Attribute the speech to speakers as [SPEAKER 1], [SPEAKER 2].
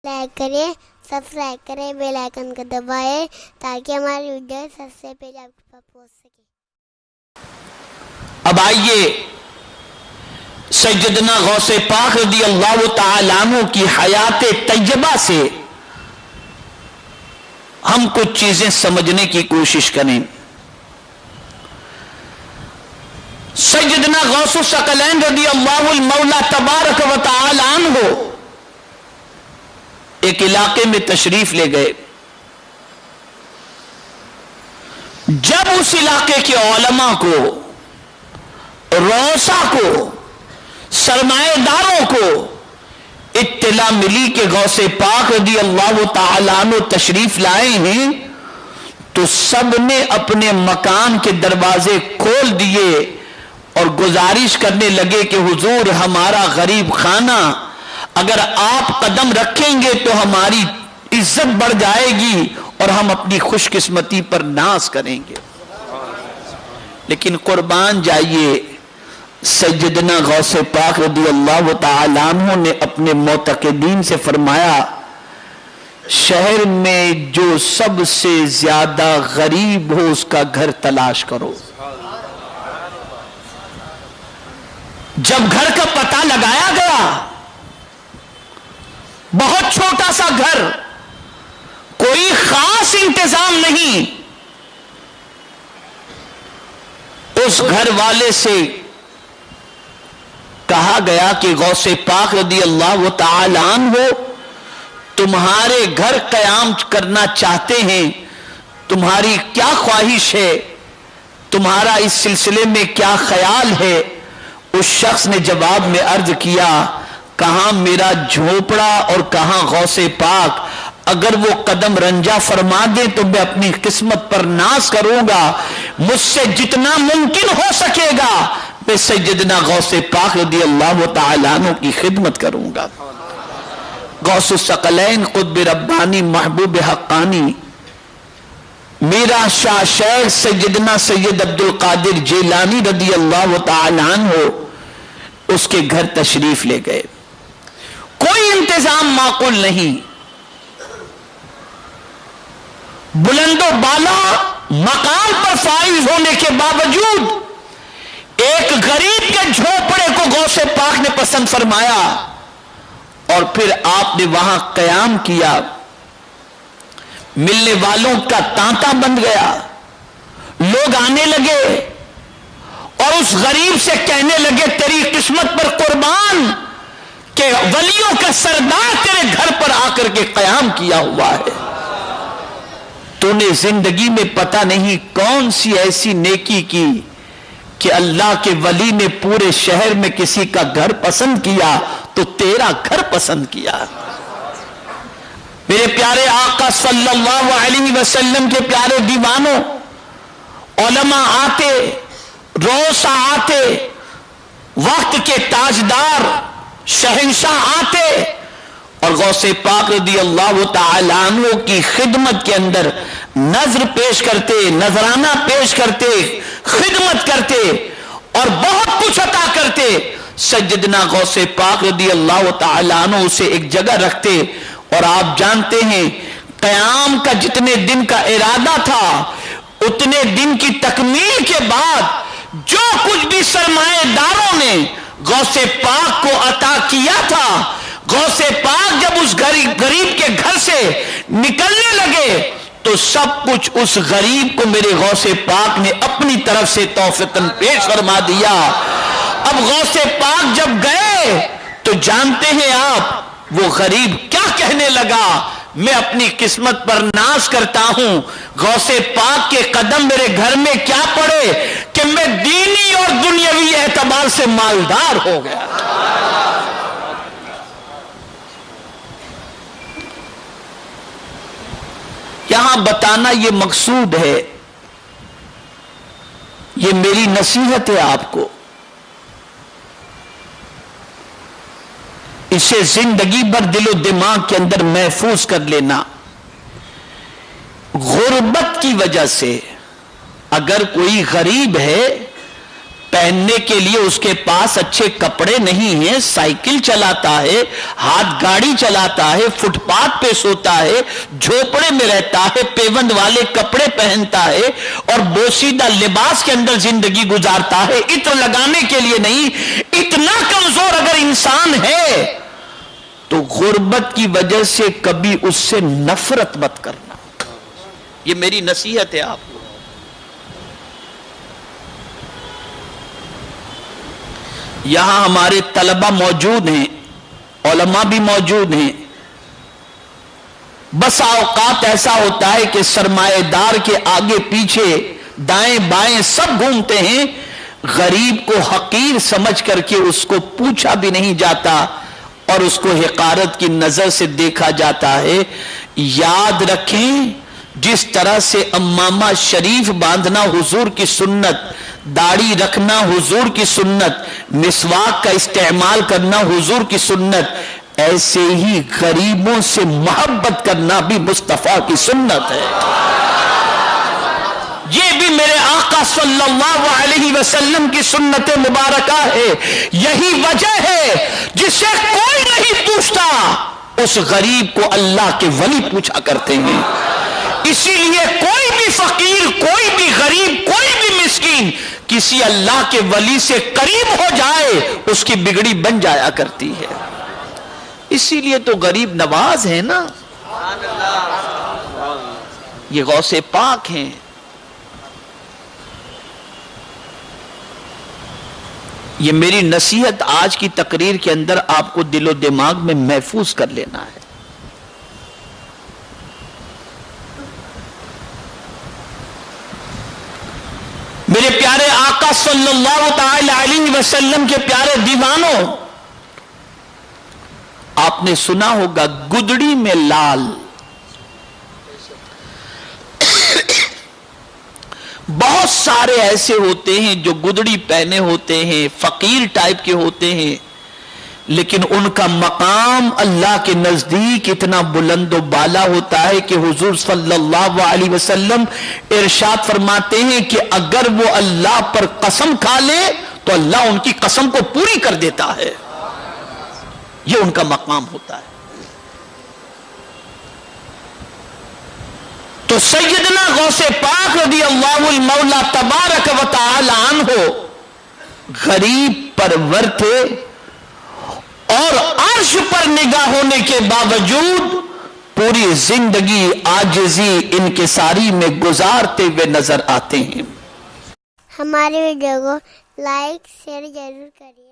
[SPEAKER 1] Like کریں، subscribe کریں، bell icon کو دبائیں تاکہ ہماری ویڈیو سب سے پہلے آپ کے پاس پہنچ سکے۔
[SPEAKER 2] اب آئیے سیدنا غوث پاک رضی اللہ تعالیٰ عنہ کی حیات طیبہ سے ہم کچھ چیزیں سمجھنے کی کوشش کریں۔ سیدنا غوث الثقلین رضی اللہ المولا تبارک و تعالیٰ عنہ ایک علاقے میں تشریف لے گئے۔ جب اس علاقے کے علماء کو، روسا کو، سرمایہ داروں کو اطلاع ملی کہ غوث پاک رضی اللہ تعالیٰ عنہ تشریف لائے ہیں، تو سب نے اپنے مکان کے دروازے کھول دیے اور گزارش کرنے لگے کہ حضور ہمارا غریب خانہ اگر آپ قدم رکھیں گے تو ہماری عزت بڑھ جائے گی اور ہم اپنی خوش قسمتی پر ناز کریں گے۔ لیکن قربان جائیے، سیدنا غوث پاک رضی اللہ تعالیٰ عنہ نے اپنے معتقدین سے فرمایا، شہر میں جو سب سے زیادہ غریب ہو اس کا گھر تلاش کرو۔ جب گھر کا پتہ لگایا گیا، بہت چھوٹا سا گھر، کوئی خاص انتظام نہیں، اس گھر والے سے کہا گیا کہ غوث پاک رضی اللہ تعالیٰ عنہ تمہارے گھر قیام کرنا چاہتے ہیں، تمہاری کیا خواہش ہے، تمہارا اس سلسلے میں کیا خیال ہے؟ اس شخص نے جواب میں عرض کیا، کہاں میرا جھونپڑا اور کہاں غوث پاک، اگر وہ قدم رنجا فرما دیں تو میں اپنی قسمت پر ناز کروں گا، مجھ سے جتنا ممکن ہو سکے گا میں سیدنا غوث پاک رضی اللہ تعالیٰ عنہ کی خدمت کروں گا۔ غوث الثقلین قطب ربانی محبوب حقانی میرا شاہ شیخ سیدنا سید عبدالقادر جیلانی رضی اللہ تعالیٰ عنہ اس کے گھر تشریف لے گئے۔ کوئی انتظام معقول نہیں، بلند و بالا مقام پر فائز ہونے کے باوجود ایک غریب کے جھونپڑے کو غوث پاک نے پسند فرمایا اور پھر آپ نے وہاں قیام کیا۔ ملنے والوں کا تانتا بن گیا، لوگ آنے لگے اور اس غریب سے کہنے لگے، تیری قسمت پر قربان کہ ولیوں کا سردار تیرے گھر پر آ کر کے قیام کیا ہوا ہے، تو نے زندگی میں پتہ نہیں کون سی ایسی نیکی کی کہ اللہ کے ولی نے پورے شہر میں کسی کا گھر پسند کیا تو تیرا گھر پسند کیا۔ میرے پیارے آقا صلی اللہ علیہ وسلم کے پیارے دیوانوں، علماء آتے، روسا آتے، وقت کے تاجدار شہنشاہ آتے اور غوث پاک رضی اللہ تعالیٰ عنہ کی خدمت کے اندر نظر پیش کرتے، نذرانہ پیش کرتے، خدمت کرتے اور بہت کچھ عطا کرتے۔ سیدنا غوث پاک رضی اللہ تعالیٰ عنہ اسے ایک جگہ رکھتے اور آپ جانتے ہیں قیام کا جتنے دن کا ارادہ تھا اتنے دن کی تکمیل کے بعد جو کچھ بھی سرمایہ داروں نے غوث پاک کو عطا کیا تھا، غوث پاک جب اس غریب کے گھر سے نکلنے لگے تو سب کچھ اس غریب کو میرے غوث پاک نے اپنی طرف سے توفیقاً پیش فرما دیا۔ اب غوث پاک جب گئے تو جانتے ہیں آپ وہ غریب کیا کہنے لگا، میں اپنی قسمت پر ناز کرتا ہوں، غوث پاک کے قدم میرے گھر میں کیا پڑے کہ میں دینی اور دنیاوی اعتبار سے مالدار ہو گیا۔ یہاں بتانا یہ مقصود ہے، یہ میری نصیحت ہے آپ کو، اسے زندگی بھر دل و دماغ کے اندر محفوظ کر لینا۔ غربت کی وجہ سے اگر کوئی غریب ہے پہننے کے لیے اس کے پاس اچھے کپڑے نہیں ہیں، سائیکل چلاتا ہے، ہاتھ گاڑی چلاتا ہے، فٹ پاتھ پہ سوتا ہے، جھوپڑے میں رہتا ہے، پیوند والے کپڑے پہنتا ہے اور بوسیدہ لباس کے اندر زندگی گزارتا ہے، عطر لگانے کے لیے نہیں۔ اتنا کمزور اگر انسان ہے تو غربت کی وجہ سے کبھی اس سے نفرت مت کرنا۔ یہ میری نصیحت ہے آپ کو۔ یہاں ہمارے طلبہ موجود ہیں، علماء بھی موجود ہیں۔ بس اوقات ایسا ہوتا ہے کہ سرمایہ دار کے آگے پیچھے دائیں بائیں سب گھومتے ہیں، غریب کو حقیر سمجھ کر کے اس کو پوچھا بھی نہیں جاتا اور اس کو حقارت کی نظر سے دیکھا جاتا ہے۔ یاد رکھیں، جس طرح سے امامہ شریف باندھنا حضور کی سنت، داڑھی رکھنا حضور کی سنت، مسواک کا استعمال کرنا حضور کی سنت، ایسے ہی غریبوں سے محبت کرنا بھی مصطفیٰ کی سنت ہے۔ یہ بھی میرے آقا صلی اللہ علیہ وسلم کی سنت مبارکہ ہے۔ یہی وجہ ہے جسے کوئی نہیں پوچھتا اس غریب کو اللہ کے ولی پوچھا کرتے ہیں۔ اسی لیے کوئی بھی فقیر، کوئی بھی غریب، کوئی بھی مسکین کسی اللہ کے ولی سے قریب ہو جائے اس کی بگڑی بن جایا کرتی ہے۔ اسی لیے تو غریب نواز ہے نا، یہ غوث پاک ہیں۔ یہ میری نصیحت آج کی تقریر کے اندر آپ کو دل و دماغ میں محفوظ کر لینا ہے۔ میرے پیارے آقا صلی اللہ تعالی علیہ وسلم کے پیارے دیوانوں، آپ نے سنا ہوگا گدڑی میں لال۔ بہت سارے ایسے ہوتے ہیں جو گدڑی پہنے ہوتے ہیں، فقیر ٹائپ کے ہوتے ہیں، لیکن ان کا مقام اللہ کے نزدیک اتنا بلند و بالا ہوتا ہے کہ حضور صلی اللہ علیہ وسلم ارشاد فرماتے ہیں کہ اگر وہ اللہ پر قسم کھا لے تو اللہ ان کی قسم کو پوری کر دیتا ہے۔ یہ ان کا مقام ہوتا ہے۔ تو سیدنا غوث پاک رضی اللہ المولا تبارک و تعالی عنہ غریب پرور تھے اور عرش پر نگاہ ہونے کے باوجود پوری زندگی عاجزی انکساری میں گزارتے ہوئے نظر آتے ہیں۔
[SPEAKER 1] ہماری ویڈیو کو لائک شیئر ضرور کریے۔